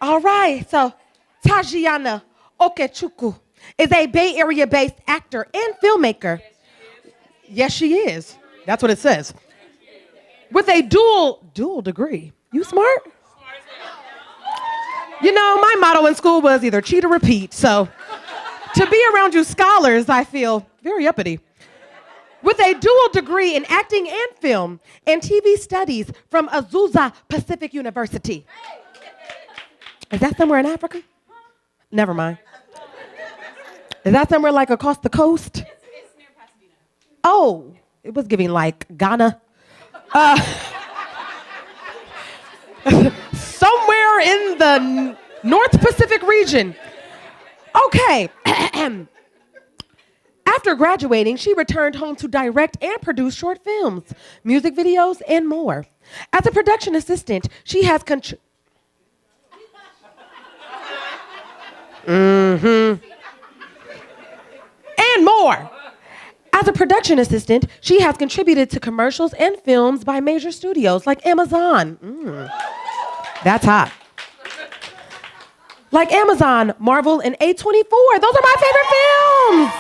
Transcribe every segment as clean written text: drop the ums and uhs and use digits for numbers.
All right, so Tajianna Okechukwu is a Bay Area-based actor and filmmaker. Yes, she is. That's what it says. With a dual degree. You smart? You know, my motto in school was either cheat or repeat. So to be around you scholars, I feel very uppity. With a dual degree in acting and film and TV studies from Azusa Pacific University. Is that somewhere in Africa? Never mind. Is that somewhere like across the coast? It's near Pasadena. Oh, it was giving like Ghana. Somewhere in the North Pacific region. Okay. After graduating, she returned home to direct and produce short films, music videos, and more. As a production assistant, she has and more. As a production assistant, she has contributed to commercials and films by major studios like Amazon. That's hot. Like Amazon, Marvel, and A24. Those are my favorite films.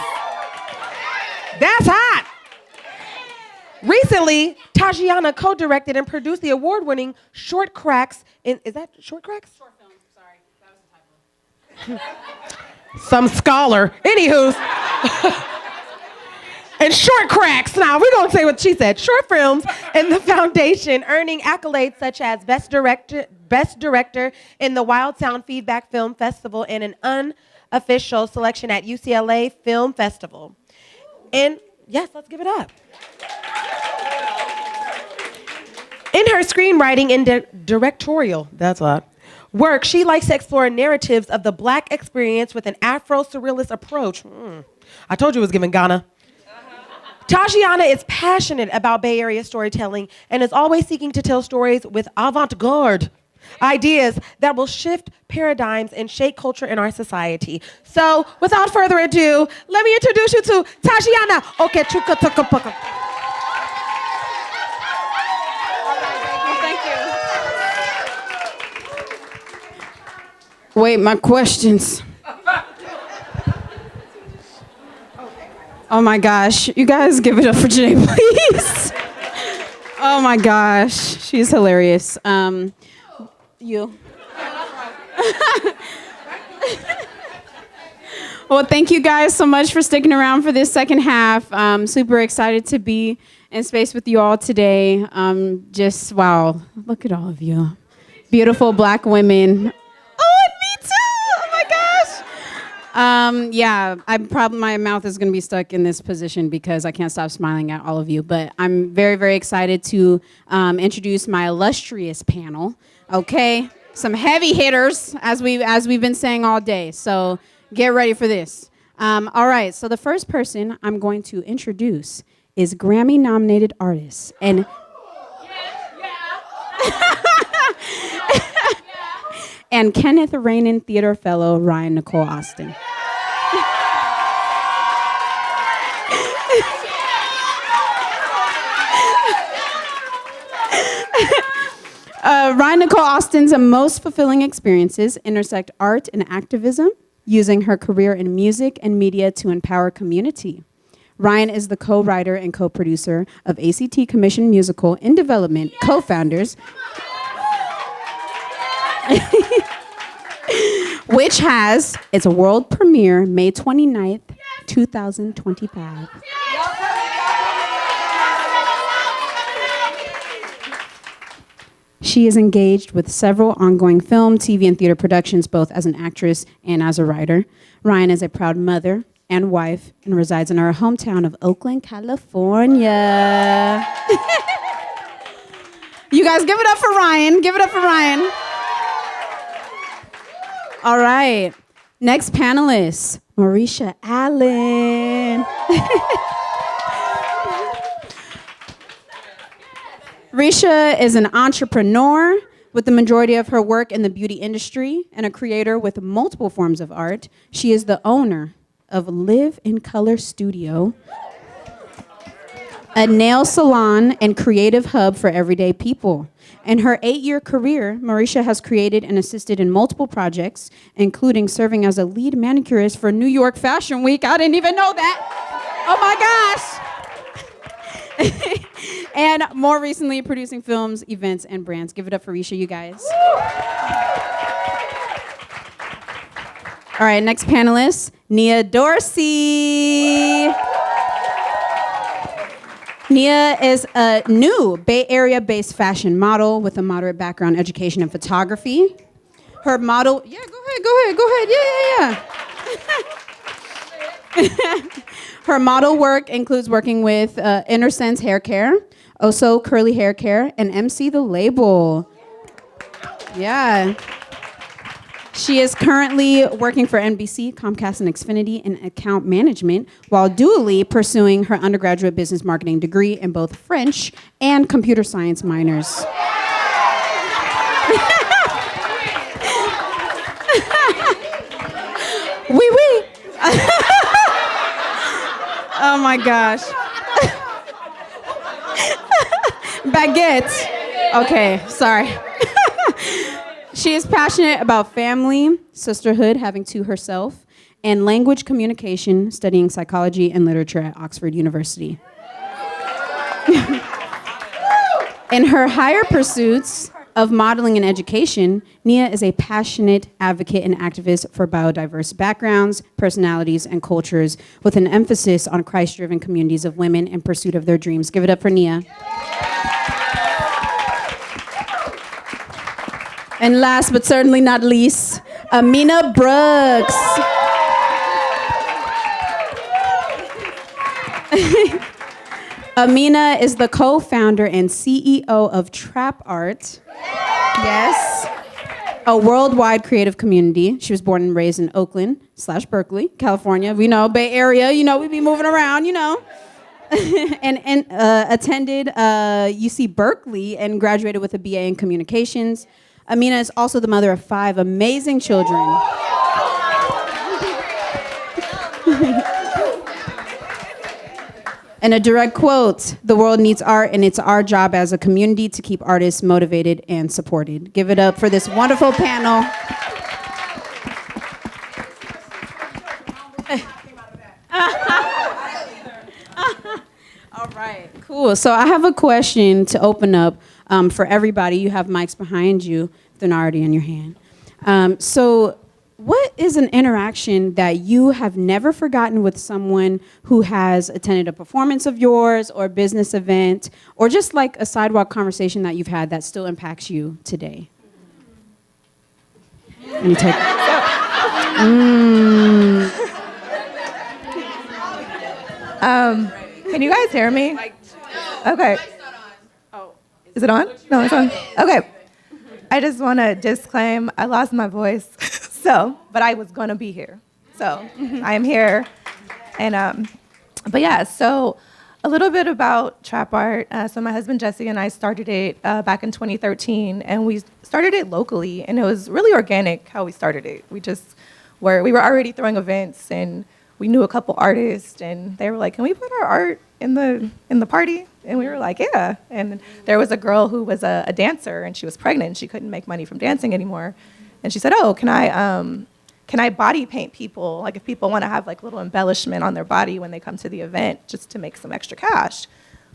That's hot. Recently, Tajianna co-directed and produced the award-winning Short Cracks is that Short Cracks? Short film, sorry. That was a typo. Some scholar. Anywho. And Short Cracks. Now, we're going to say what she said. Short films in the foundation, earning accolades such as Best Director in the Wild Sound Feedback Film Festival and an unofficial selection at UCLA Film Festival. And yes, let's give it up. In her screenwriting and directorial, that's a lot, work, she likes to explore narratives of the Black experience with an Afro-surrealist approach. I told you it was giving Ghana. Tajianna is passionate about Bay Area storytelling and is always seeking to tell stories with avant-garde ideas that will shift paradigms and shape culture in our society. So, without further ado, let me introduce you to Tajianna Okechukwu. Wait, my questions. Oh my gosh. You guys give it up for Janae, please. Oh my gosh. She's hilarious. You. Well, thank you guys so much for sticking around for this second half. I'm super excited to be in space with you all today. Just, wow, look at all of you. Beautiful Black women. Yeah, my mouth is going to be stuck in this position because I can't stop smiling at all of you. But I'm very, very excited to introduce my illustrious panel. Okay, some heavy hitters as we've been saying all day. So get ready for this. All right. So the first person I'm going to introduce is Grammy-nominated artist and. And Kenneth Reinin Theater Fellow Ryan Nicole Austin. Ryan Nicole Austin's most fulfilling experiences intersect art and activism, using her career in music and media to empower community. Ryan is the co-writer and co-producer of ACT Commission Musical in Development, co-founders, which has its world premiere May 29th, 2025. She is engaged with several ongoing film, TV, and theater productions, both as an actress and as a writer. Ryan is a proud mother and wife and resides in our hometown of Oakland, California. You guys give it up for Ryan. Give it up for Ryan. All right. Next panelist, Maurisha Allen. Risha is an entrepreneur with the majority of her work in the beauty industry and a creator with multiple forms of art. She is the owner of Live in Color Studio, a nail salon and creative hub for everyday people. In her 8-year career, Maurisha has created and assisted in multiple projects, including serving as a lead manicurist for New York Fashion Week. I didn't even know that. Oh my gosh. And more recently, producing films, events, and brands. Give it up for Risha, you guys. All right, next panelist, Nia Dorsey. Nia is a new Bay Area-based fashion model with a moderate background, education, and photography. Her model, yeah, go ahead, yeah. Her model work includes working with Inner Sense Hair Care, Oso Curly Hair Care, and MC The Label. Yeah. She is currently working for NBC, Comcast, and Xfinity in account management, while dually pursuing her undergraduate business marketing degree in both French and computer science minors. Oui, oui. Oh my gosh. Baguette. Okay, sorry. She is passionate about family, sisterhood, having two herself, and language communication, studying psychology and literature at Oxford University. In her higher pursuits of modeling and education, Nia is a passionate advocate and activist for biodiverse backgrounds, personalities, and cultures, with an emphasis on Christ-driven communities of women in pursuit of their dreams. Give it up for Nia. And last but certainly not least, Amina Brooks. Amina is the co-founder and CEO of Trap Art. Yes. A worldwide creative community. She was born and raised in Oakland / Berkeley, California. We know, Bay Area, we be moving around, and attended UC Berkeley and graduated with a BA in communications. Amina is also the mother of 5 amazing children. And a direct quote, "The world needs art, and it's our job as a community to keep artists motivated and supported." Give it up for this wonderful panel. All right, cool. So I have a question to open up for everybody. You have mics behind you, if they're not already in your hand. So what is an interaction that you have never forgotten with someone who has attended a performance of yours or a business event, or just like a sidewalk conversation that you've had that still impacts you today? Any take? Can you guys hear me? Okay. Is it on? No, it's on. Okay. I just want to disclaim, I lost my voice, but I was going to be here. So I am here. And, but yeah, so a little bit about Trap Art. So my husband, Jesse, and I started it back in 2013, and we started it locally, and it was really organic how we started it. We were already throwing events, and we knew a couple artists, and they were like, "Can we put our art in the party?" And we were like, "Yeah." And there was a girl who was a dancer, and she was pregnant. She couldn't make money from dancing anymore, and she said, "Oh, can I body paint people? Like if people want to have like little embellishment on their body when they come to the event, just to make some extra cash."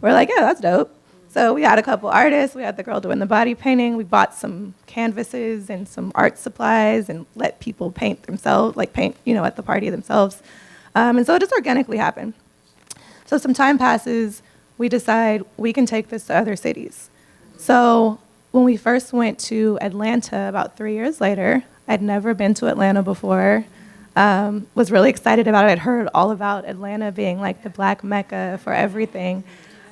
We're like, "Yeah, that's dope." So we had a couple artists. We had the girl doing the body painting. We bought some canvases and some art supplies and let people paint themselves, like paint, at the party themselves. And so it just organically happened. So some time passes, we decide we can take this to other cities. So when we first went to Atlanta about 3 years later, I'd never been to Atlanta before, was really excited about it. I'd heard all about Atlanta being like the Black Mecca for everything.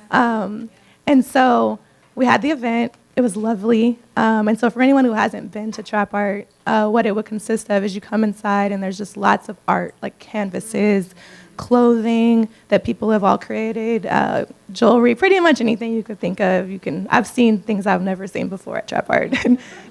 And so we had the event. It was lovely. And so for anyone who hasn't been to Trap Art, what it would consist of is you come inside and there's just lots of art, like canvases, clothing that people have all created, jewelry, pretty much anything you could think of. I've seen things I've never seen before at Trap Art.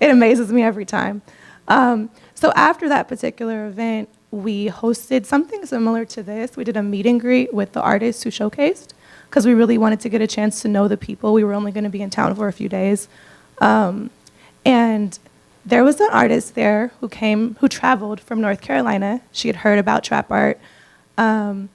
It amazes me every time. So after that particular event, we hosted something similar to this. We did a meet and greet with the artists who showcased, because we really wanted to get a chance to know the people. We were only going to be in town for a few days. And there was an artist there who traveled from North Carolina. She had heard about trap art. And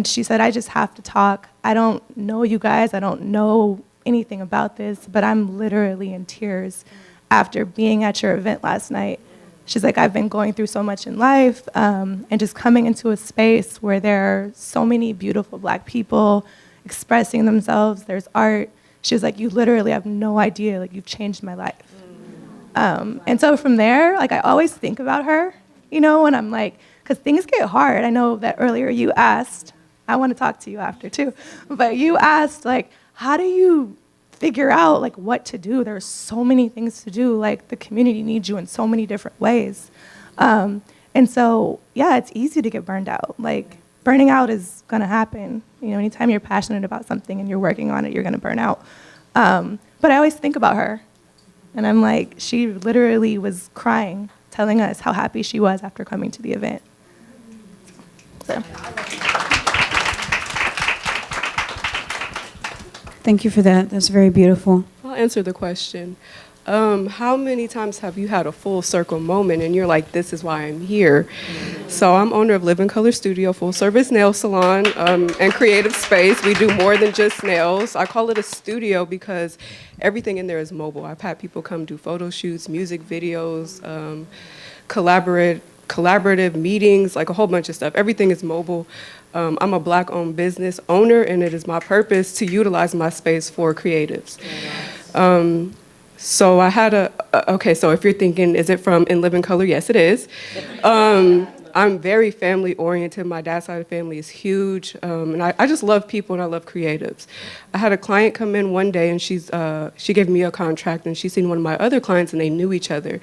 she said, I just have to talk. I don't know you guys. I don't know anything about this, but I'm literally in tears after being at your event last night. She's like, I've been going through so much in life, and just coming into a space where there are so many beautiful Black people expressing themselves. There's art. She was like, you literally have no idea. Like, you've changed my life. And so from there, like, I always think about her, you know, when I'm like, because things get hard. I know that earlier you asked, I want to talk to you after too, but you asked, like, how do you figure out like what to do? There's so many things to do. Like, the community needs you in so many different ways. And so, yeah, it's easy to get burned out. Like, burning out is going to happen. You know, anytime you're passionate about something and you're working on it, you're going to burn out. But I always think about her. And I'm like, she literally was crying, telling us how happy she was after coming to the event. So. Thank you for that. That's very beautiful. I'll answer the question. How many times have you had a full circle moment and you're like, this is why I'm here? So I'm owner of Live in Color Studio, full service nail salon and creative space. We do more than just nails. I call it a studio because everything in there is mobile. I've had people come do photo shoots, music videos, collaborative meetings, like a whole bunch of stuff. Everything is mobile. I'm a Black-owned business owner, and it is my purpose to utilize my space for creatives. So I had okay, so if you're thinking, is it from In Living Color? Yes, it is. I'm very family oriented. My dad's side of the family is huge. And I just love people and I love creatives. I had a client come in one day and she gave me a contract and she seen one of my other clients and they knew each other.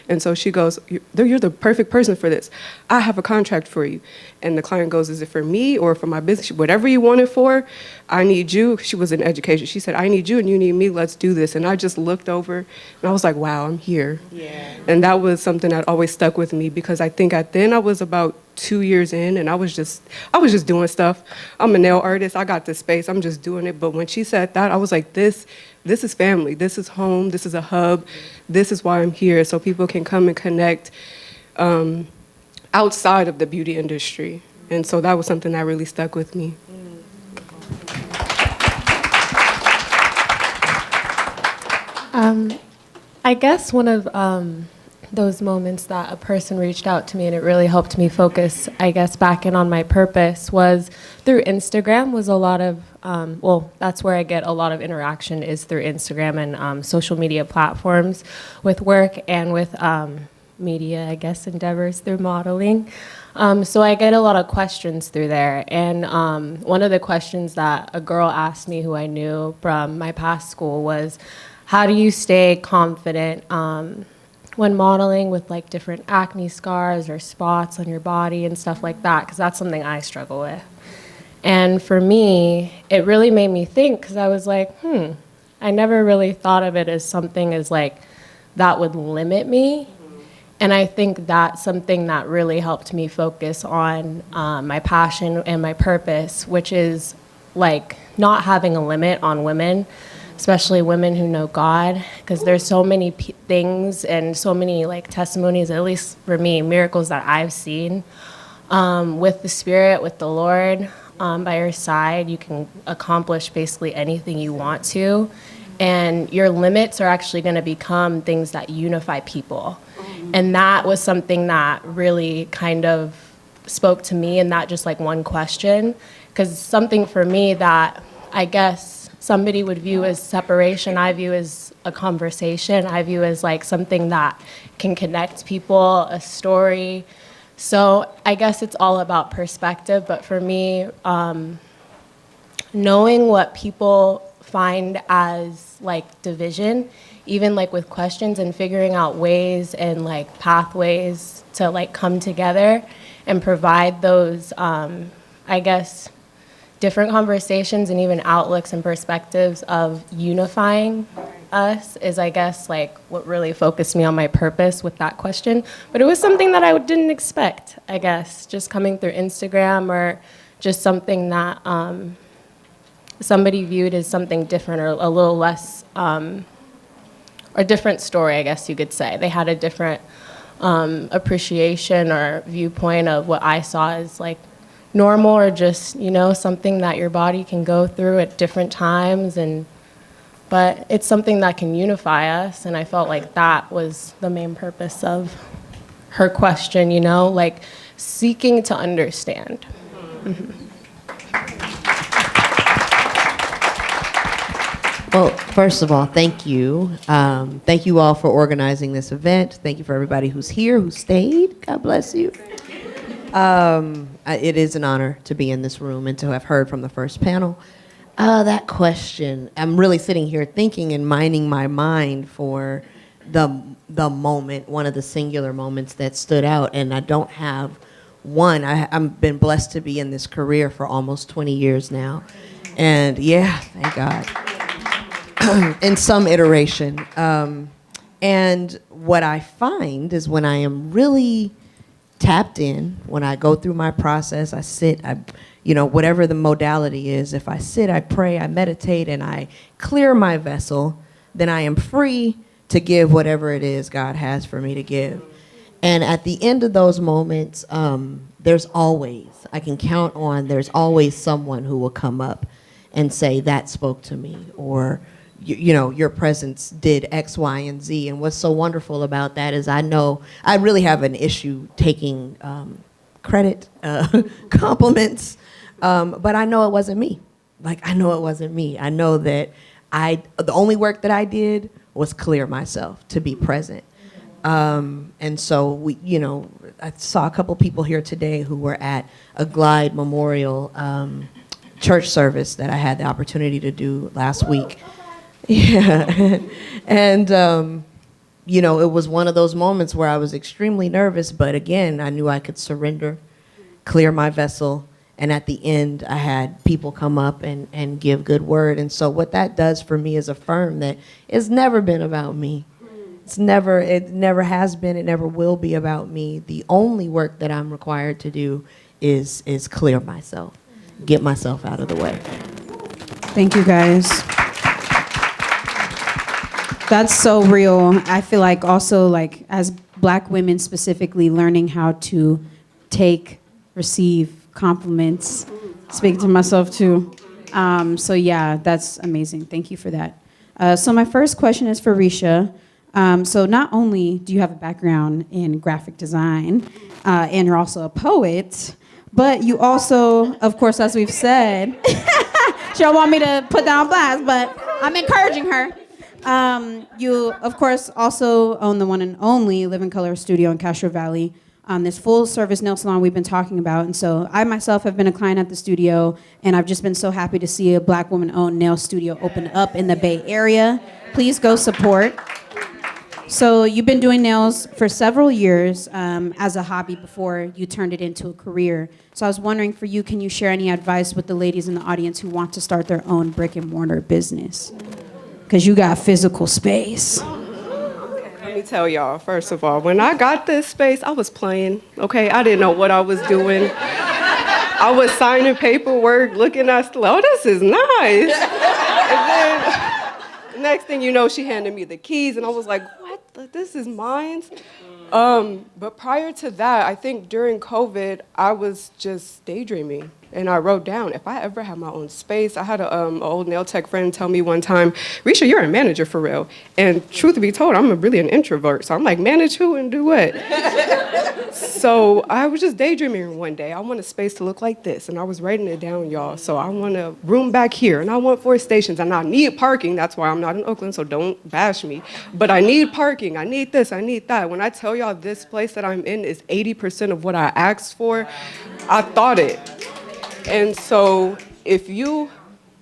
And so she goes, you're the perfect person for this. I have a contract for you. And the client goes, is it for me or for my business? Whatever you want it for, I need you. She was in education. She said, I need you and you need me. Let's do this. And I just looked over and I was like, wow, I'm here. Yeah. And that was something that always stuck with me because I think then I was about 2 years in and I was just doing stuff. I'm a nail artist. I got this space. I'm just doing it. But when she said that, I was like, this is family. This is home. This is a hub. This is why I'm here. So people can come and connect outside of the beauty industry. And so that was something that really stuck with me. I guess one of those moments that a person reached out to me and it really helped me focus, I guess, back in on my purpose was through Instagram. Was a lot of, that's where I get a lot of interaction is through Instagram and social media platforms with work and with media, I guess, endeavors through modeling. So I get a lot of questions through there. And one of the questions that a girl asked me who I knew from my past school was, how do you stay confident when modeling with like different acne scars or spots on your body and stuff like that? Because that's something I struggle with. And for me, it really made me think because I was like, I never really thought of it as something as like that would limit me. And I think that's something that really helped me focus on my passion and my purpose, which is like not having a limit on women, especially women who know God, because there's so many things and so many like testimonies, at least for me, miracles that I've seen with the Spirit, with the Lord by your side. You can accomplish basically anything you want to, and your limits are actually going to become things that unify people. And that was something that really kind of spoke to me, and not just like one question, because something for me that I guess somebody would view as separation, I view as a conversation, I view as like something that can connect people, a story. So I guess it's all about perspective, but for me, knowing what people find as like division, even like with questions and figuring out ways and like pathways to like come together and provide those, I guess, different conversations and even outlooks and perspectives of unifying us is, I guess, like what really focused me on my purpose with that question. But it was something that I didn't expect, I guess, just coming through Instagram or just something that somebody viewed as something different or a little less, a different story, I guess you could say. They had a different appreciation or viewpoint of what I saw as like normal or just, something that your body can go through at different times. But it's something that can unify us, and I felt like that was the main purpose of her question, like seeking to understand. Mm-hmm. Well, first of all, thank you. Thank you all for organizing this event. Thank you for everybody who's here, who stayed. God bless you. It is an honor to be in this room and to have heard from the first panel. That question, I'm really sitting here thinking and mining my mind for the moment, one of the singular moments that stood out, and I don't have one. I've been blessed to be in this career for almost 20 years now, and yeah, thank God, in some iteration. And what I find is when I am really tapped in, when I go through my process, I sit, whatever the modality is, if I sit, I pray, I meditate, and I clear my vessel, then I am free to give whatever it is God has for me to give. And at the end of those moments, there's always someone who will come up and say, that spoke to me, or your presence did X, Y, and Z. And what's so wonderful about that is I know I really have an issue taking credit, compliments, but I know it wasn't me. I know it wasn't me. I know that the only work that I did was clear myself to be present. And so I saw a couple people here today who were at a Glide Memorial church service that I had the opportunity to do last week. Yeah. And, it was one of those moments where I was extremely nervous, but again, I knew I could surrender, clear my vessel, and at the end, I had people come up and give good word. And so what that does for me is affirm that it's never been about me. It never has been, it never will be about me. The only work that I'm required to do is clear myself, get myself out of the way. Thank you, guys. That's so real. I feel like also as Black women specifically, learning how to receive compliments, speak to myself too. So yeah, that's amazing. Thank you for that. So my first question is for Risha. So not only do you have a background in graphic design, and you're also a poet, but you also, of course, as we've said, she don't want me to put that on blast, but I'm encouraging her. You, of course, also own the one and only Live in Color studio in Castro Valley, this full-service nail salon we've been talking about. And so I myself have been a client at the studio, and I've just been so happy to see a Black woman-owned nail studio open up in the Bay Area. Please go support. So you've been doing nails for several years as a hobby before you turned it into a career. So I was wondering for you, can you share any advice with the ladies in the audience who want to start their own brick and mortar business? Because you got physical space. Let me tell y'all, first of all, when I got this space, I was playing, okay? I didn't know what I was doing. I was signing paperwork, looking at, oh, this is nice. And then, next thing you know, she handed me the keys, and I was like, what? This is mine? But prior to that, I think during COVID, I was just daydreaming. And I wrote down, if I ever have my own space, I had an old nail tech friend tell me one time, Risha, you're a manager for real. And truth be told, I'm really an introvert. So I'm like, manage who and do what? So I was just daydreaming one day. I want a space to look like this. And I was writing it down, y'all. So I want a room back here. And I want 4 stations. And I need parking. That's why I'm not in Oakland, so don't bash me. But I need parking. I need this. I need that. When I tell y'all this place that I'm in is 80% of what I asked for, I thought it. And so if you,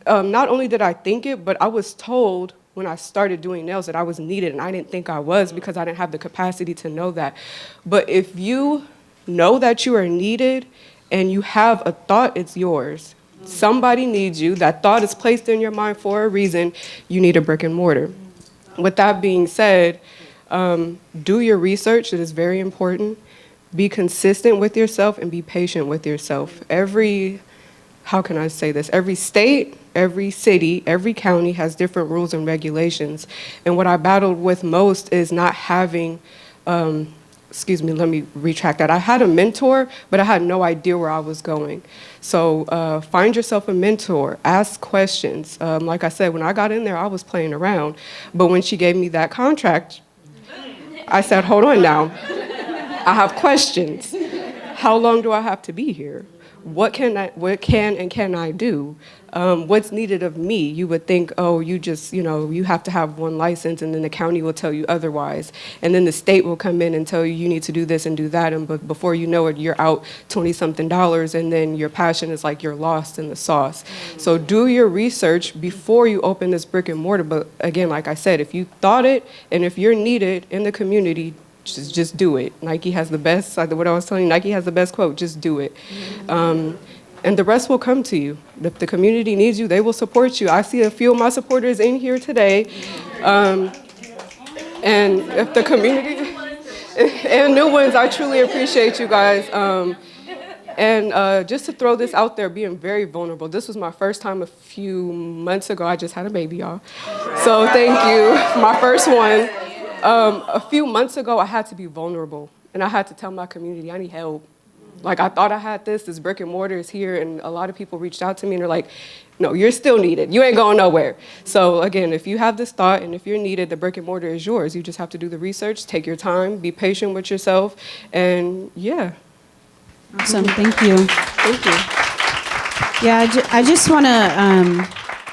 not only did I think it, but I was told when I started doing nails that I was needed, and I didn't think I was because I didn't have the capacity to know that. But if you know that you are needed and you have a thought, it's yours. Somebody needs you. That thought is placed in your mind for a reason. You need a brick and mortar. With that being said, do your research. It is very important. Be consistent with yourself and be patient with yourself. Every how can I say this? Every state, every city, every county has different rules and regulations. And what I battled with most is not having, excuse me, let me retract that. I had a mentor, but I had no idea where I was going. So find yourself a mentor, ask questions. Like I said, when I got in there, I was playing around. But when she gave me that contract, I said, hold on now. I have questions. How long do I have to be here? What can and can I do? What's needed of me? You would think, oh, you just, you have to have one license, and then the county will tell you otherwise. And then the state will come in and tell you, you need to do this and do that. And but before you know it, you're out $20-something, and then your passion is like you're lost in the sauce. So do your research before you open this brick and mortar. But again, like I said, if you thought it, and if you're needed in the community, just do it. Nike has the best, what I was telling you, Nike has the best quote, just do it. And the rest will come to you. If the community needs you, they will support you. I see a few of my supporters in here today. And if the community, and new ones, I truly appreciate you guys. And just to throw this out there, being very vulnerable. This was my first time a few months ago. I just had a baby, y'all. So thank you, my first one. A few months ago, I had to be vulnerable, and I had to tell my community, I need help. Like, I thought I had this brick and mortar is here, and a lot of people reached out to me, and they're like, no, you're still needed. You ain't going nowhere. So again, if you have this thought, and if you're needed, the brick and mortar is yours. You just have to do the research, take your time, be patient with yourself, and yeah. Awesome, thank you. Thank you. Yeah, I just want to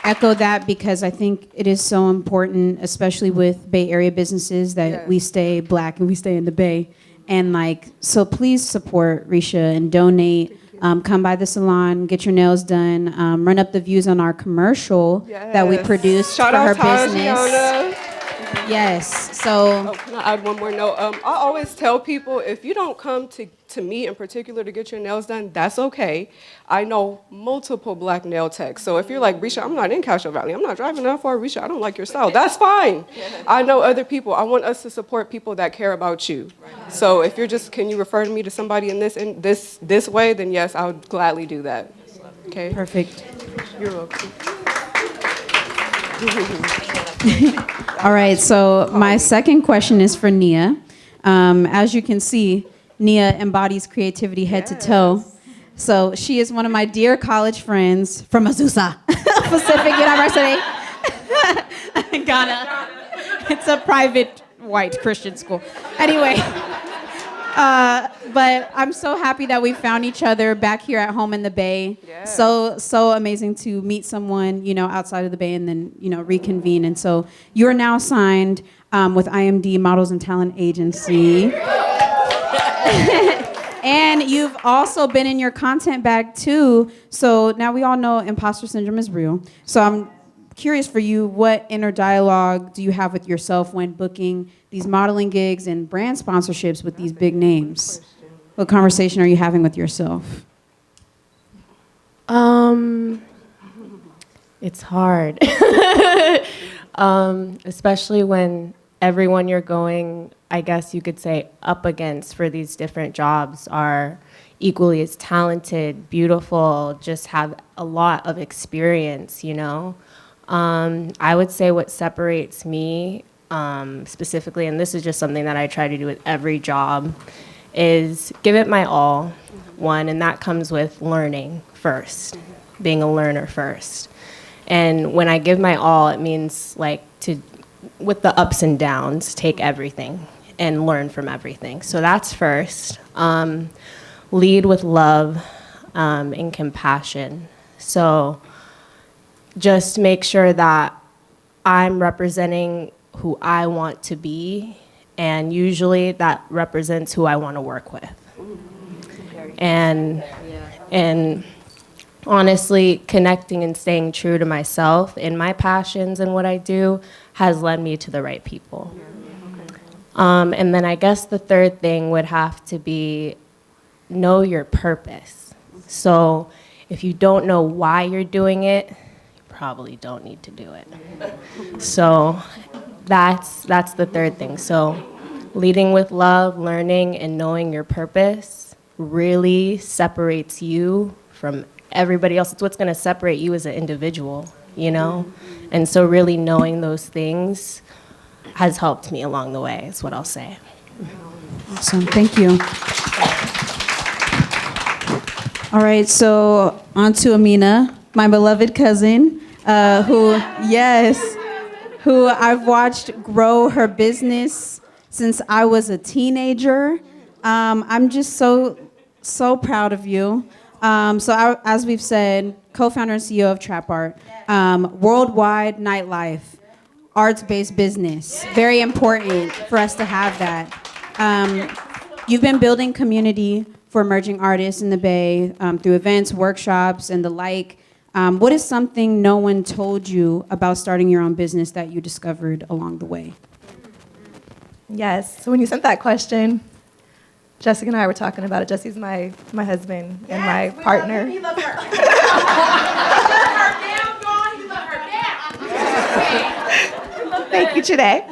echo that, because I think it is so important, especially with Bay Area businesses, that we stay Black and we stay in the Bay. And so please support Risha and donate. Come by the salon, get your nails done, run up the views on our commercial that we produced Shout for her out business. Tajianna. Yes, so. Oh, can I add one more note? I always tell people, if you don't come to me in particular to get your nails done, that's okay. I know multiple Black nail techs. So if you're like, Risha, I'm not in Castro Valley, I'm not driving that far, Risha, I don't like your style, that's fine. I know other people. I want us to support people that care about you. So if you're just, can you refer me to somebody in this way, then yes, I would gladly do that. Okay? Perfect. You're welcome. All right, so my second question is for Nia. As you can see, Nia embodies creativity head to toe. So she is one of my dear college friends from Azusa, Pacific University, Ghana. It's a private white Christian school. Anyway, but I'm so happy that we found each other back here at home in the Bay. Yeah. So amazing to meet someone, outside of the Bay, and then, reconvene. And so you're now signed with IMD Models and Talent Agency. And you've also been in your content bag too. So now we all know imposter syndrome is real. So I'm curious for you, what inner dialogue do you have with yourself when booking these modeling gigs and brand sponsorships with these big names? What conversation are you having with yourself? It's hard, especially when everyone you're going, I guess you could say, up against for these different jobs are equally as talented, beautiful, just have a lot of experience, I would say what separates me specifically, and this is just something that I try to do with every job, is give it my all, one, and that comes with learning first, being a learner first. And when I give my all, it means with the ups and downs, take everything and learn from everything. So that's first. Lead with love and compassion. So just make sure that I'm representing who I want to be, and usually that represents who I want to work with. And honestly, connecting and staying true to myself in my passions and what I do has led me to the right people. And then I guess the third thing would have to be know your purpose. So if you don't know why you're doing it, you probably don't need to do it. So that's the third thing. So leading with love, learning, and knowing your purpose really separates you from everybody else. It's what's going to separate you as an individual, you know? And so really knowing those things has helped me along the way, is what I'll say. Awesome. Thank you. All right, so on to Amina, my beloved cousin, who I've watched grow her business since I was a teenager. I'm just so proud of you. As we've said, co-founder and CEO of Trap Art, worldwide nightlife, arts-based business. Very important for us to have that. You've been building community for emerging artists in the Bay through events, workshops, and the like. What is something no one told you about starting your own business that you discovered along the way? Yes. So when you sent that question, Jessica and I were talking about it. Jesse's my husband and my partner. He loves her. He loves her now, gone. He loves her now. Thank you today.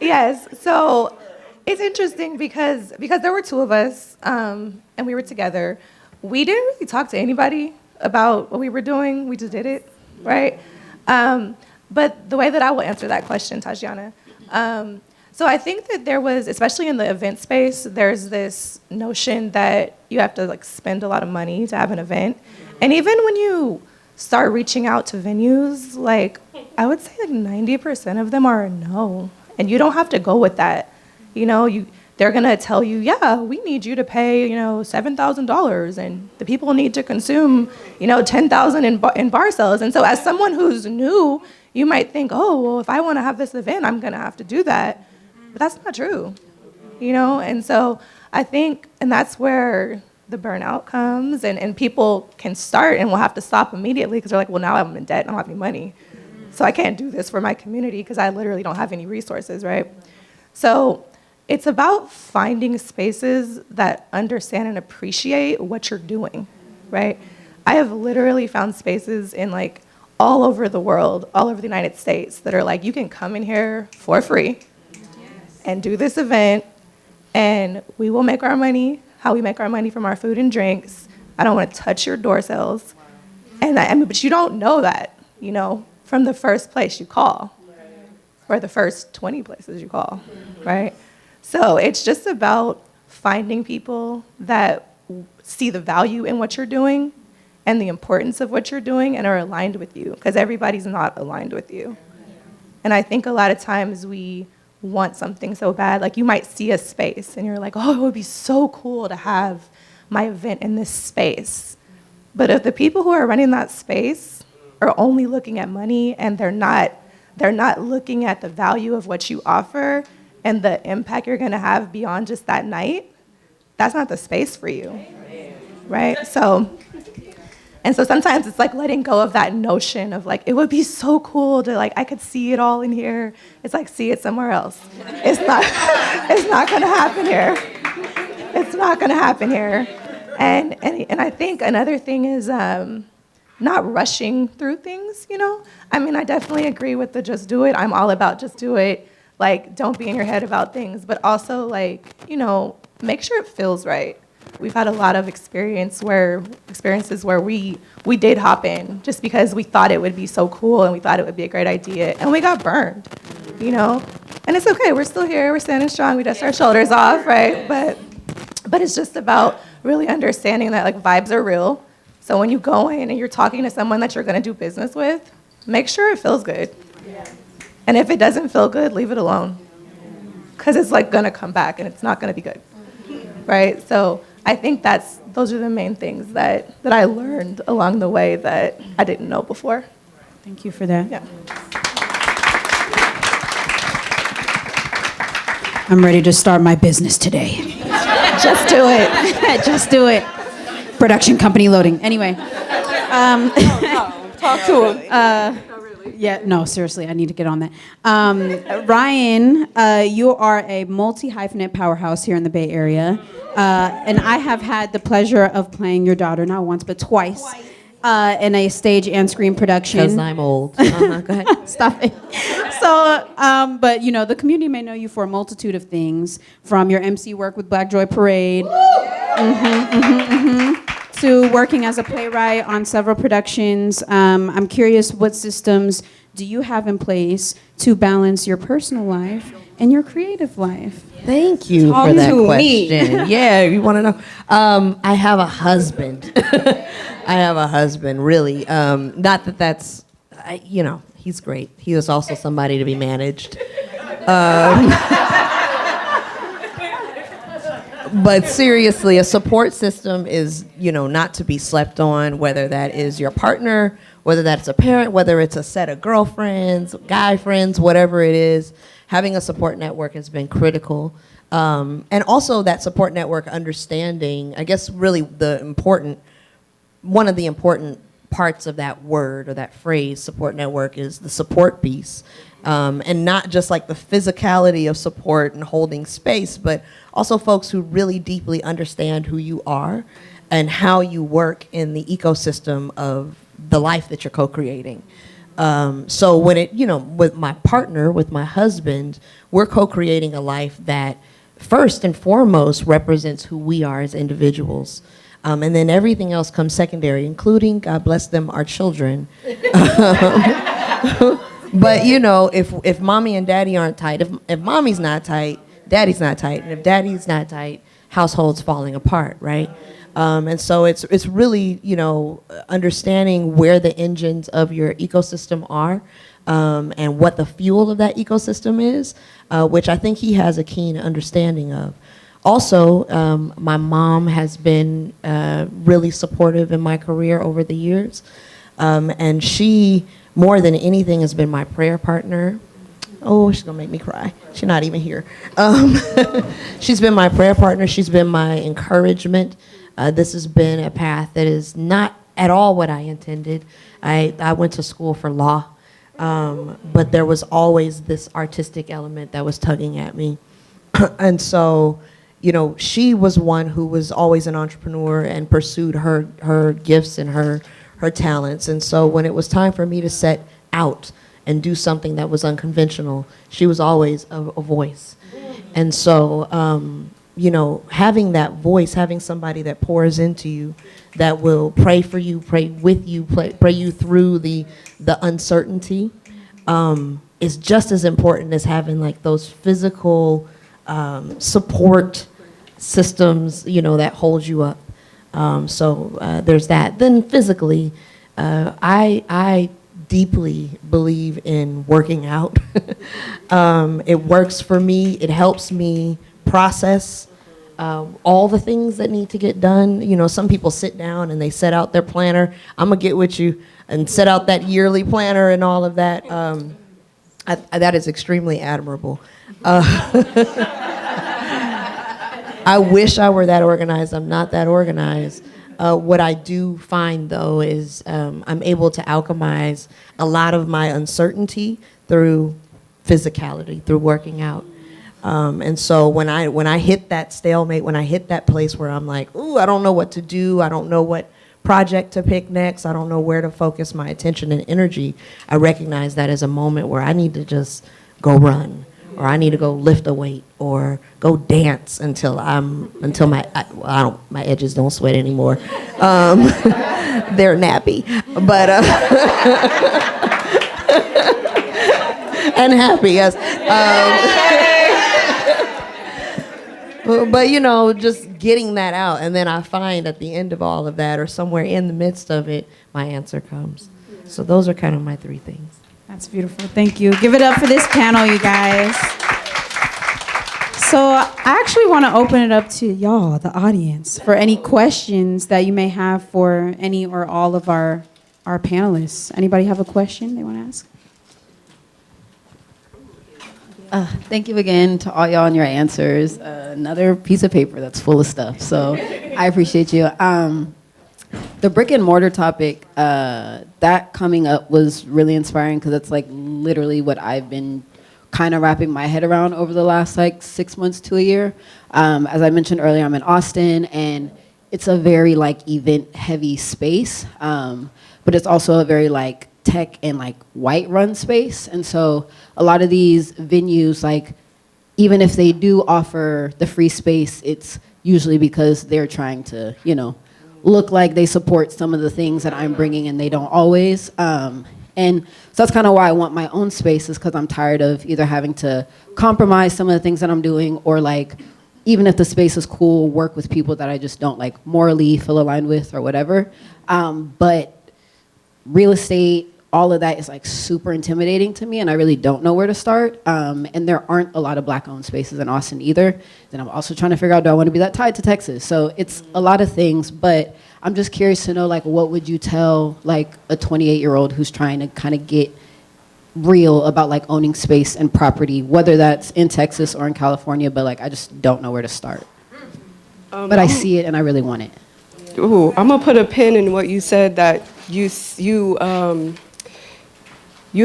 Yes. So it's interesting because there were two of us, and we were together. We didn't really talk to anybody about what we were doing. We just did it, right? But the way that I will answer that question, Tajianna, so I think that there was, especially in the event space, there's this notion that you have to like spend a lot of money to have an event. And even when you start reaching out to venues, like I would say like 90% of them are a no. And you don't have to go with that. You know, they're gonna tell you, yeah, we need you to pay, $7,000, and the people need to consume, $10,000 in bar sales. And so as someone who's new, you might think, oh, well, if I wanna have this event, I'm gonna have to do that. But that's not true, And so I think, and that's where the burnout comes, and people can start and will have to stop immediately because they're like, well, now I'm in debt, I don't have any money. So I can't do this for my community because I literally don't have any resources, right? So it's about finding spaces that understand and appreciate what you're doing, right? I have literally found spaces in like all over the world, all over the United States that are like, you can come in here for free and do this event, and we will make our money how we make our money from our food and drinks. I don't want to touch your door sales. But you don't know that, from the first place you call or the first 20 places you call, right? So it's just about finding people that see the value in what you're doing and the importance of what you're doing and are aligned with you, because everybody's not aligned with you. And I think a lot of times we want something so bad, like you might see a space and you're like, oh, it would be so cool to have my event in this space. But if the people who are running that space are only looking at money and they're not looking at the value of what you offer and the impact you're gonna have beyond just that night, that's not the space for you, right? So sometimes it's like letting go of that notion of like, it would be so cool to like, I could see it all in here. It's like, see it somewhere else. It's not gonna happen here. It's not gonna happen here. And I think another thing is not rushing through things, I definitely agree with the just do it. I'm all about just do it. Like, don't be in your head about things, but also like, make sure it feels right. We've had a lot of experiences where we did hop in just because we thought it would be so cool and we thought it would be a great idea, and we got burned, And it's okay, we're still here, we're standing strong, we dust our shoulders off, right? But it's just about really understanding that like vibes are real. So when you go in and you're talking to someone that you're gonna do business with, make sure it feels good. And if it doesn't feel good, leave it alone. Because it's like gonna come back and it's not gonna be good, right? So I think those are the main things that I learned along the way that I didn't know before. Thank you for that. Yeah. I'm ready to start my business today. Just do it. Just do it. Production company loading. Anyway. Talk to him. Yeah, no, seriously, I need to get on that. Ryan, you are a multi-hyphenate powerhouse here in the Bay Area. And I have had the pleasure of playing your daughter, not once, but twice, in a stage and screen production. Because I'm old. Go ahead. Stop it. So, but the community may know you for a multitude of things, from your MC work with Black Joy Parade. to working as a playwright on several productions. I'm curious, what systems do you have in place to balance your personal life and your creative life? Thank you Talk for that to me. question. Yeah, you want to know? I have a husband. I have a husband, really. Not that that's, he's great. He is also somebody to be managed. But seriously, a support system is, not to be slept on, whether that is your partner, whether that's a parent, whether it's a set of girlfriends, guy friends, whatever it is. Having a support network has been critical. And also that support network understanding, I guess really one of the important parts of that word or that phrase, support network, is the support piece. And not just like the physicality of support and holding space, but also folks who really deeply understand who you are and how you work in the ecosystem of the life that you're co-creating. So when with my partner, with my husband, we're co-creating a life that first and foremost represents who we are as individuals. And then everything else comes secondary, including, God bless them, our children. But if mommy and daddy aren't tight, if mommy's not tight, daddy's not tight, and if daddy's not tight, household's falling apart, right? And so it's really understanding where the engines of your ecosystem are, and what the fuel of that ecosystem is, which I think he has a keen understanding of. Also, my mom has been really supportive in my career over the years, and she, more than anything, has been my prayer partner. Oh, she's gonna make me cry. She's not even here. She's been my prayer partner. She's been my encouragement. This has been a path that is not at all what I intended. I went to school for law, but there was always this artistic element that was tugging at me. And so, she was one who was always an entrepreneur and pursued her gifts and her talents. And so when it was time for me to set out and do something that was unconventional, she was always a voice. And so, having that voice, having somebody that pours into you, that will pray for you, pray with you, pray you through the uncertainty, is just as important as having like those physical support systems, that hold you up. So there's that. Then physically, I deeply believe in working out. It works for me. It helps me process all the things that need to get done. Some people sit down and they set out their planner. I'm going to get with you and set out that yearly planner and all of that. That is extremely admirable. I wish I were that organized. I'm not that organized. What I do find, though, is I'm able to alchemize a lot of my uncertainty through physicality, through working out. And so when I hit that stalemate, when I hit that place where I'm like, ooh, I don't know what to do, I don't know what project to pick next, I don't know where to focus my attention and energy, I recognize that as a moment where I need to just go run, or I need to go lift a weight, or go dance until my edges don't sweat anymore. They're nappy, but and happy, yes. But just getting that out, and then I find at the end of all of that, or somewhere in the midst of it, my answer comes. So those are kind of my three things. That's beautiful. Thank you. Give it up for this panel, you guys. So I actually want to open it up to y'all, the audience, for any questions that you may have for any or all of our panelists. Anybody have a question they want to ask? Thank you again to all y'all and your answers. Another piece of paper that's full of stuff, so I appreciate you. The brick and mortar topic, that coming up was really inspiring because it's like literally what I've been kind of wrapping my head around over the last 6 months to a year. As I mentioned earlier, I'm in Austin, and it's a very event heavy space, but it's also a very tech and white run space. And so a lot of these venues, even if they do offer the free space, it's usually because they're trying to, look like they support some of the things that I'm bringing, and they don't always. And so that's kind of why I want my own spaces, because I'm tired of either having to compromise some of the things that I'm doing, or like, even if the space is cool, work with people that I just don't like morally feel aligned with or whatever. But real estate, all of that is like super intimidating to me, and I really don't know where to start. And there aren't a lot of Black-owned spaces in Austin either. Then I'm also trying to figure out, do I want to be that tied to Texas? So it's a lot of things, but I'm just curious to know, like, what would you tell like a 28-year-old who's trying to kind of get real about like owning space and property, whether that's in Texas or in California, but like I just don't know where to start. But I see it and I really want it. Ooh, I'm gonna put a pin in what you said, that you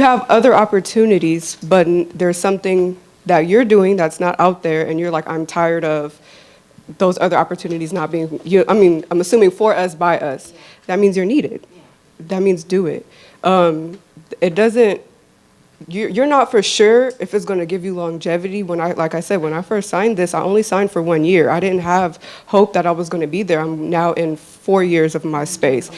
have other opportunities, but there's something that you're doing that's not out there, and you're like, I'm tired of those other opportunities not being, I'm assuming for us, by us. That means you're needed. That means do it. It doesn't, you're not for sure if it's going to give you longevity. Like I said, when I first signed this, I only signed for 1 year. I didn't have hope that I was going to be there. I'm now in 4 years of my space,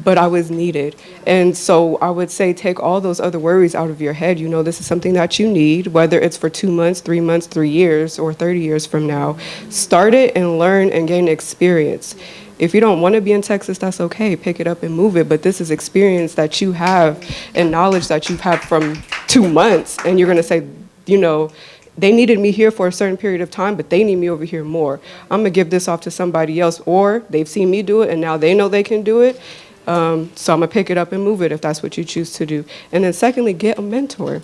but I was needed. And so I would say, take all those other worries out of your head. This is something that you need, whether it's for 2 months, 3 months, 3 years, or 30 years from now. Start it and learn and gain experience. If you don't want to be in Texas, that's okay. Pick it up and move it. But this is experience that you have and knowledge that you've had from 2 months. And you're going to say, they needed me here for a certain period of time, but they need me over here more. I'm going to give this off to somebody else. Or they've seen me do it, and now they know they can do it. So I'm going to pick it up and move it if that's what you choose to do. And then secondly, get a mentor.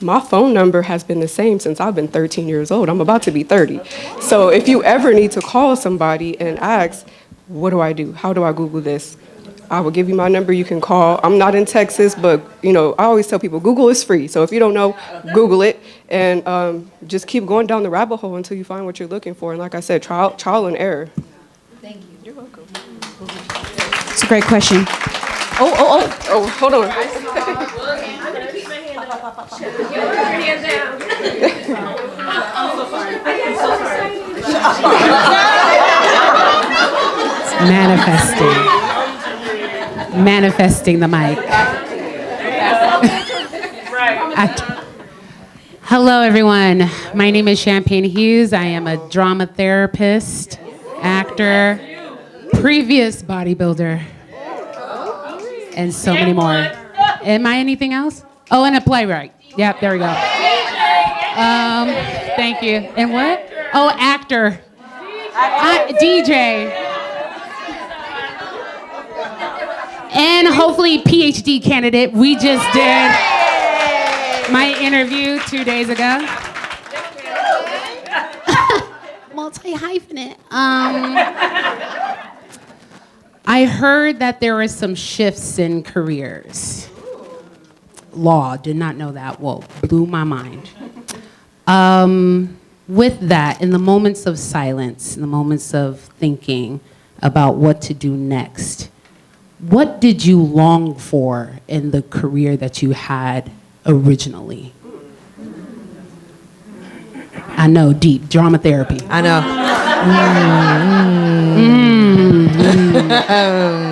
My phone number has been the same since I've been 13 years old. I'm about to be 30. So if you ever need to call somebody and ask, what do I do? How do I Google this? I will give you my number. You can call. I'm not in Texas, but I always tell people Google is free. So if you don't know, Google it, and just keep going down the rabbit hole until you find what you're looking for. And like I said, trial and error. Thank you. You're welcome. It's a great question. Oh, hold on. Manifesting the mic. Hello, everyone. My name is Champagne Hughes. I am a drama therapist, actor, previous bodybuilder, and so many more. Am I anything else? Oh, and a playwright. Yep, there we go. Thank you. And what? Oh, actor. DJ. And hopefully PhD candidate. We just did my interview 2 days ago. Multi-hyphenate. I heard that there were some shifts in careers. Law, did not know that. Whoa, blew my mind. With that, in the moments of silence, in the moments of thinking about what to do next, what did you long for in the career that you had originally? I know, deep, drama therapy. I know.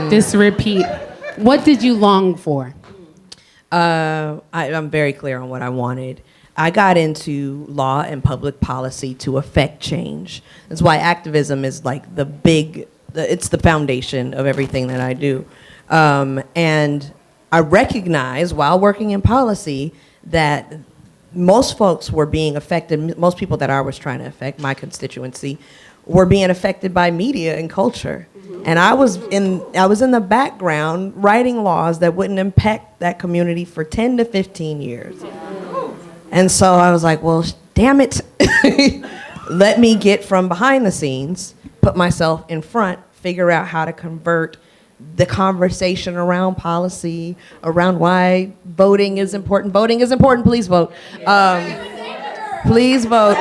Just repeat. What did you long for? I'm very clear on what I wanted. I got into law and public policy to affect change. That's why activism is like it's the foundation of everything that I do. And I recognize while working in policy that most folks were being affected, most people that I was trying to affect, my constituency, were being affected by media and culture. And I was in the background writing laws that wouldn't impact that community for 10 to 15 years. And so I was like, well, damn it. Let me get from behind the scenes, put myself in front, figure out how to convert the conversation around policy, around why voting is important. Voting is important, please vote. Please vote.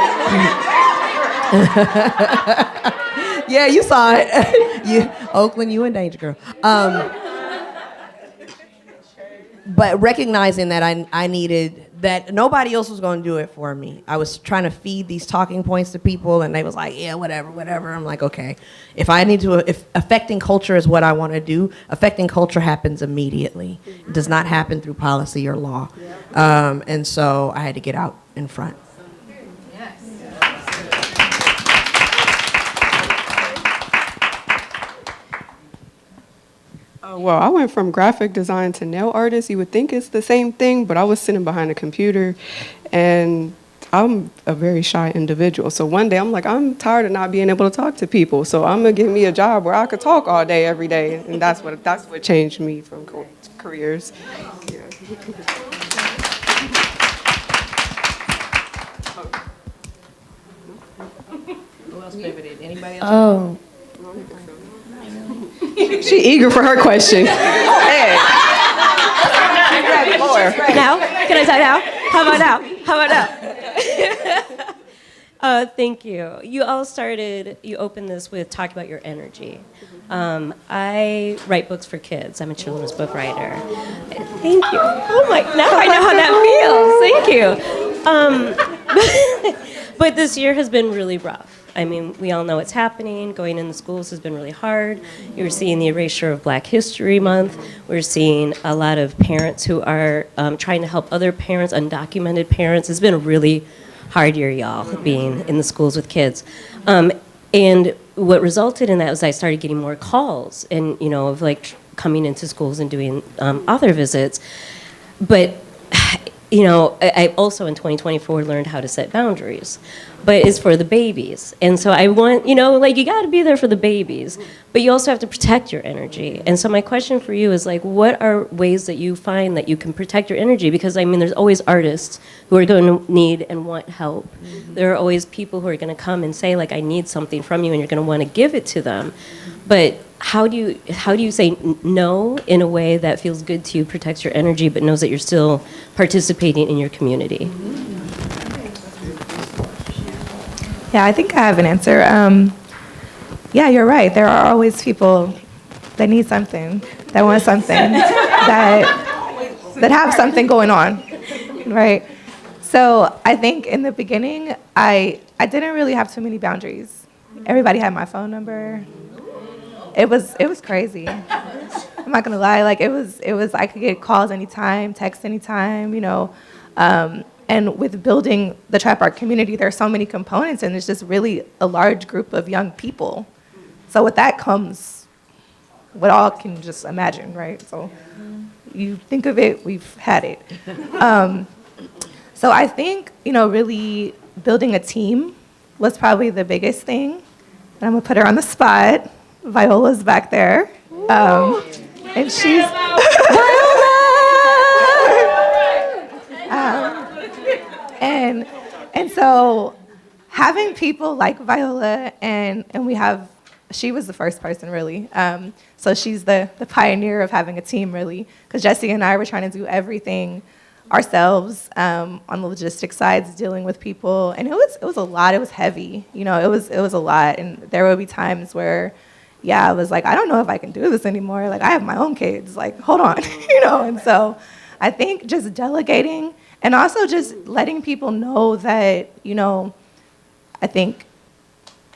Yeah, you saw it. Oakland, you in danger, girl. But recognizing that I needed that nobody else was going to do it for me. I was trying to feed these talking points to people, and they was like, yeah, whatever, whatever. I'm like, okay, if affecting culture is what I want to do, affecting culture happens immediately. It does not happen through policy or law. And so I had to get out in front. Well, I went from graphic design to nail artist. You would think it's the same thing, but I was sitting behind a computer, and I'm a very shy individual. So one day I'm like, I'm tired of not being able to talk to people. So I'm gonna give me a job where I could talk all day, every day, and that's what changed me from careers. Yeah. Who else pivoted? Anybody else? Oh. She eager for her question. Hey. Now? Can I talk now? How about now? How about now? Thank you. You opened this with talking about your energy. I write books for kids. I'm a children's book writer. Thank you. Oh my, now I know how that feels. Thank you. But this year has been really rough. I mean, we all know what's happening. Going into schools has been really hard. You're seeing the erasure of Black History Month. We're seeing a lot of parents who are trying to help other parents, undocumented parents. It's been a really hard year, y'all, being in the schools with kids. And what resulted in that was I started getting more calls and, of like coming into schools and doing author visits. But I also in 2024 learned how to set boundaries, but it's for the babies. And so I want, you got to be there for the babies, but you also have to protect your energy. And so my question for you is what are ways that you find that you can protect your energy? Because there's always artists who are going to need and want help. Mm-hmm. There are always people who are going to come and say I need something from you, and you're going to want to give it to them. But how do you say no in a way that feels good to you, protects your energy, but knows that you're still participating in your community? Yeah, I think I have an answer. Yeah, you're right. There are always people that need something, that want something, that have something going on, right? So I think in the beginning, I didn't really have too many boundaries. Everybody had my phone number. It was crazy. I'm not gonna lie. It was I could get calls anytime, text anytime, And with building the trap art community, there are so many components, and it's just really a large group of young people. So with that comes what all can just imagine, right? So you think of it, we've had it. So I think, really building a team was probably the biggest thing. And I'm gonna put her on the spot. Viola's back there. And she's And so having people like Viola and she was the first person really. So she's the pioneer of having a team really, because Jesse and I were trying to do everything ourselves on the logistics sides, dealing with people, and it was a lot. It was heavy, it was a lot, and there would be times where, I was like, I don't know if I can do this anymore. I have my own kids. Hold on, And so I think just delegating. And also just letting people know that, I think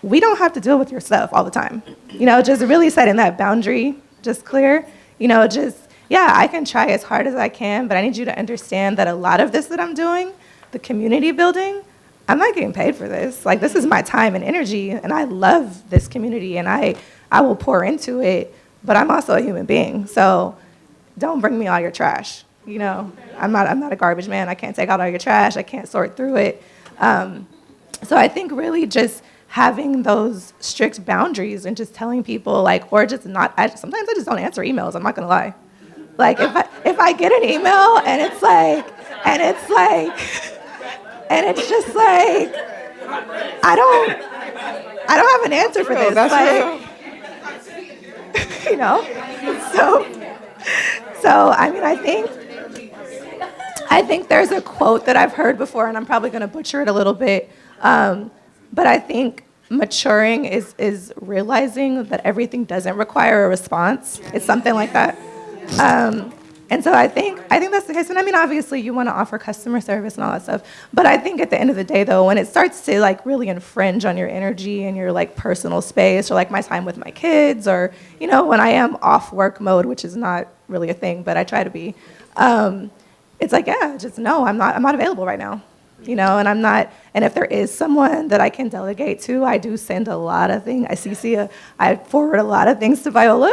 we don't have to deal with your stuff all the time. Just really setting that boundary just clear. I can try as hard as I can, but I need you to understand that a lot of this that I'm doing, the community building, I'm not getting paid for this. This is my time and energy, and I love this community, and I will pour into it, but I'm also a human being. So don't bring me all your trash. I'm not a garbage man. I can't take out all your trash. I can't sort through it. So I think really just having those strict boundaries and just telling people or just not. Sometimes I just don't answer emails. I'm not gonna lie. If I get an email and it's just I don't have an answer for this. That's real. So I mean I think there's a quote that I've heard before, and I'm probably going to butcher it a little bit, but I think maturing is realizing that everything doesn't require a response. It's something like that. And so I think that's the case. And I mean, obviously, you want to offer customer service and all that stuff. But I think at the end of the day, though, when it starts to like really infringe on your energy and your like personal space, or like my time with my kids, or when I am off work mode, which is not really a thing, but I try to be. It's like, yeah, just no, I'm not available right now. And I'm not. And if there is someone that I can delegate to, I do send a lot of things. I forward a lot of things to Viola,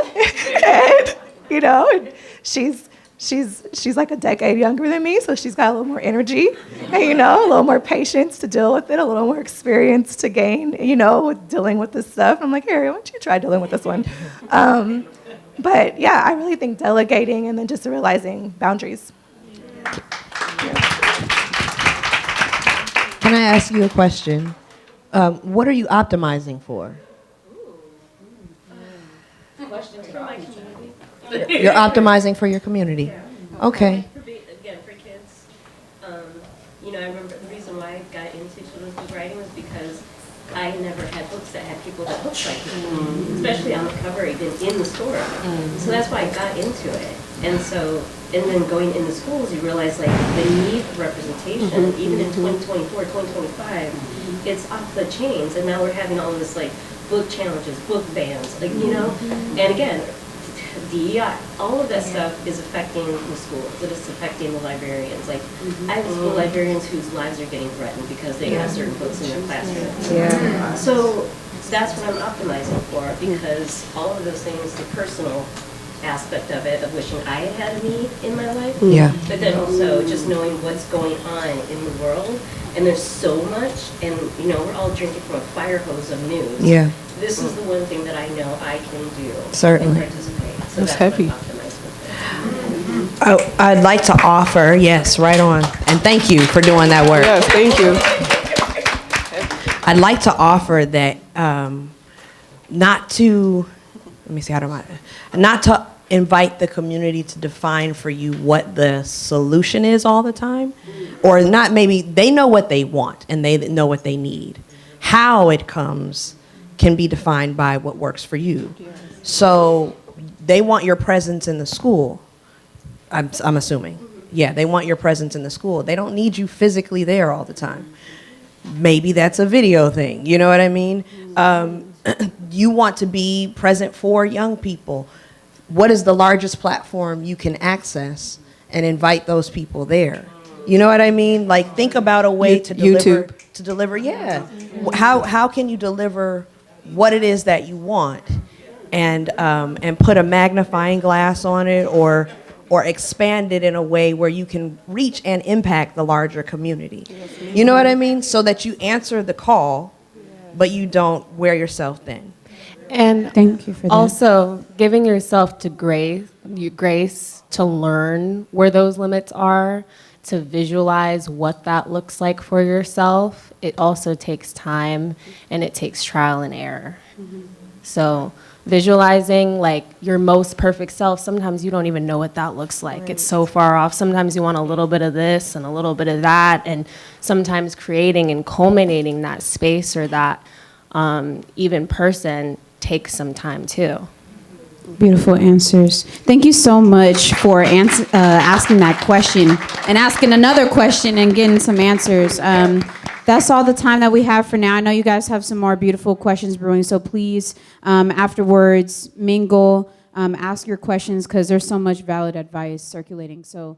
and and she's like a decade younger than me, so she's got a little more energy, and a little more patience to deal with it, a little more experience to gain, with dealing with this stuff. I'm like, here, why don't you try dealing with this one? But yeah, I really think delegating and then just realizing boundaries. Can I ask you a question? What are you optimizing for? You're optimizing for your community. Okay. Again, for kids, I remember the reason why I got into children's book writing was because I never had books that had people that looked like me, especially on the cover, even in the store. So that's why I got into it. And then going into schools, you realize like the need for representation, even in 2024, 2025, it's off the chains. And now we're having all this like book challenges, book bans, and again, DEI, all of that stuff is affecting the schools. It is affecting the librarians. Like, I have school librarians whose lives are getting threatened because they have certain books in their classrooms. Yeah. So that's what I'm optimizing for, because all of those things, the personal aspect of it, of wishing I had me in my life, but then also just knowing what's going on in the world. And there's so much, and we're all drinking from a fire hose of news. Yeah. This is the one thing that I know I can do. Certainly. And participate. So That's heavy. what I'm optimizing with. I'd like to offer, yes, right on. And thank you for doing that work. Yes, thank you. I'd like to offer that not to invite the community to define for you what the solution is all the time, or not. Maybe they know what they want and they know what they need. How it comes can be defined by what works for you. So they want your presence in the school. I'm assuming. Yeah, they want your presence in the school. They don't need you physically there all the time. Maybe that's a video thing. You know what I mean? You want to be present for young people. What is the largest platform you can access and invite those people there? You know what I mean? Like, think about a way to deliver. YouTube. To deliver, yeah. How can you deliver what it is that you want, and put a magnifying glass on it, or expand it in a way where you can reach and impact the larger community. You know what I mean? So that you answer the call, but you don't wear yourself thin. And Thank you for that. also giving yourself to grace to learn where those limits are, to visualize what that looks like for yourself. It also takes time, and it takes trial and error. So visualizing like your most perfect self, sometimes you don't even know what that looks like. It's so far off. Sometimes you want a little bit of this and a little bit of that, and sometimes creating and culminating that space or that even person takes some time too. Beautiful answers. Thank you so much for asking that question and asking another question and getting some answers. That's all the time that we have for now. I know you guys have some more beautiful questions brewing, so please, afterwards, mingle, ask your questions, because there's so much valid advice circulating. So